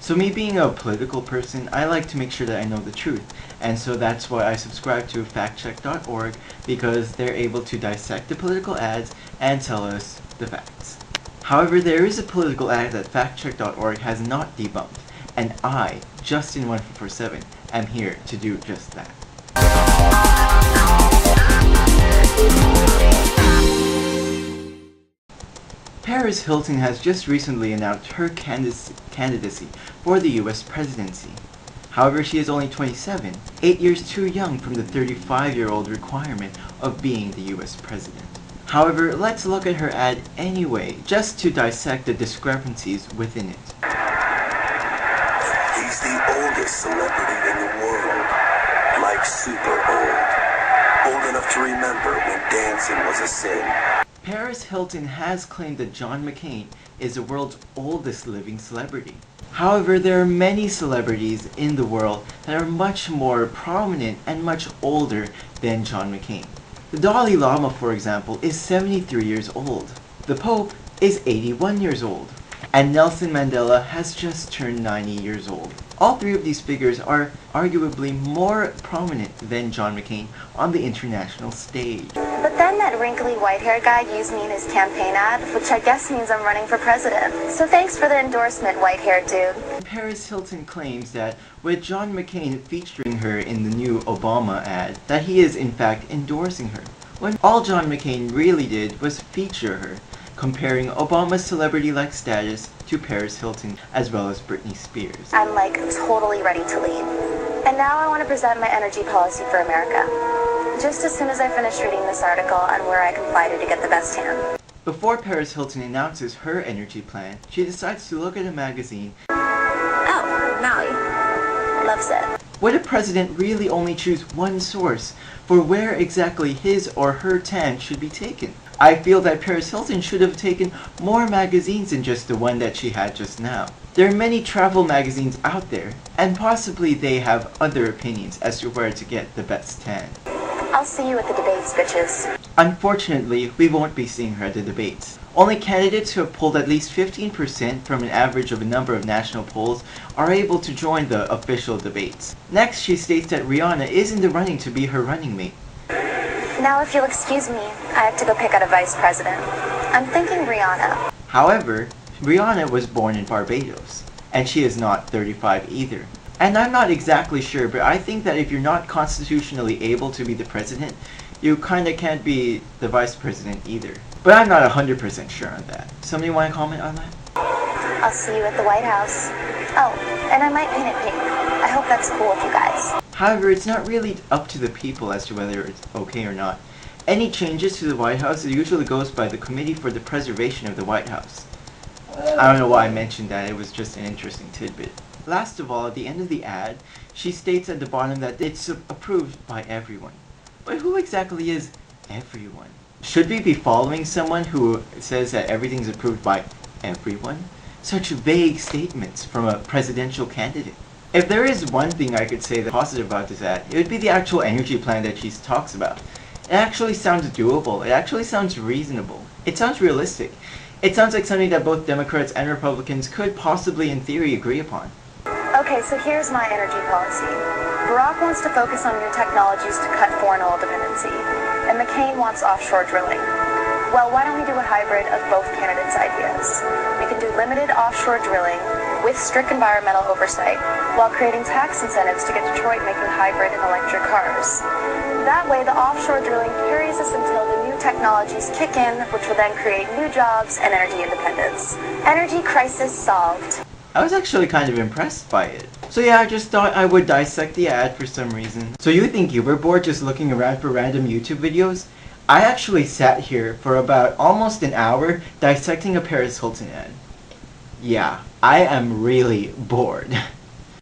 So me being a political person, I like to make sure that I know the truth. And so that's why I subscribe to factcheck.org, because they're able to dissect the political ads and tell us the facts. However, there is a political ad that factcheck.org has not debunked, and I, Justin1447, am here to do just that. Paris Hilton has just recently announced her candidacy for the US presidency. However, she is only 27, 8 years too young from the 35-year-old requirement of being the US president. However, let's look at her ad anyway, just to dissect the discrepancies within it. He's the oldest celebrity in the world, like super old enough to remember when dancing was a sin. Paris Hilton has claimed that John McCain is the world's oldest living celebrity. However, there are many celebrities in the world that are much more prominent and much older than John McCain. The Dalai Lama, for example, is 73 years old. The Pope is 81 years old. And Nelson Mandela has just turned 90 years old. All three of these figures are arguably more prominent than John McCain on the international stage. But then that wrinkly white-haired guy used me in his campaign ad, which I guess means I'm running for president. So thanks for the endorsement, white-haired dude. Paris Hilton claims that with John McCain featuring her in the new Obama ad, that he is in fact endorsing her, when all John McCain really did was feature her, comparing Obama's celebrity-like status to Paris Hilton as well as Britney Spears. I'm like totally ready to lead. And now I want to present my energy policy for America. Just as soon as I finish reading this article on where I can fly to get the best tan. Before Paris Hilton announces her energy plan, she decides to look at a magazine. Oh, Maui. Loves it. Would a president really only choose one source for where exactly his or her tan should be taken? I feel that Paris Hilton should have taken more magazines than just the one that she had just now. There are many travel magazines out there, and possibly they have other opinions as to where to get the best tan. I'll see you at the debates, bitches. Unfortunately, we won't be seeing her at the debates. Only candidates who have polled at least 15% from an average of a number of national polls are able to join the official debates. Next, she states that Rihanna is in the running to be her running mate. Now if you'll excuse me, I have to go pick out a vice president. I'm thinking Rihanna. However, Rihanna was born in Barbados, and she is not 35 either. And I'm not exactly sure, but I think that if you're not constitutionally able to be the president, you kinda can't be the vice president either. But I'm not 100% sure on that. Somebody wanna comment on that? I'll see you at the White House. Oh, and I might paint it pink. I hope that's cool with you guys. However, it's not really up to the people as to whether it's okay or not. Any changes to the White House usually goes by the Committee for the Preservation of the White House. I don't know why I mentioned that, it was just an interesting tidbit. Last of all, at the end of the ad, she states at the bottom that it's approved by everyone. But who exactly is everyone? Should we be following someone who says that everything's approved by everyone? Such vague statements from a presidential candidate. If there is one thing I could say that's positive about this ad, it would be the actual energy plan that she talks about. It actually sounds doable. It actually sounds reasonable. It sounds realistic. It sounds like something that both Democrats and Republicans could possibly, in theory, agree upon. Okay, so here's my energy policy. Barack wants to focus on new technologies to cut foreign oil dependency, and McCain wants offshore drilling. Well, why don't we do a hybrid of both candidates' ideas? We can do limited offshore drilling with strict environmental oversight, while creating tax incentives to get Detroit making hybrid and electric cars. That way, the offshore drilling carries us until the new technologies kick in, which will then create new jobs and energy independence. Energy crisis solved. I was actually kind of impressed by it. So yeah, I just thought I would dissect the ad for some reason. So you think you were bored just looking around for random YouTube videos? I actually sat here for about almost an hour dissecting a Paris Hilton ad. Yeah, I am really bored.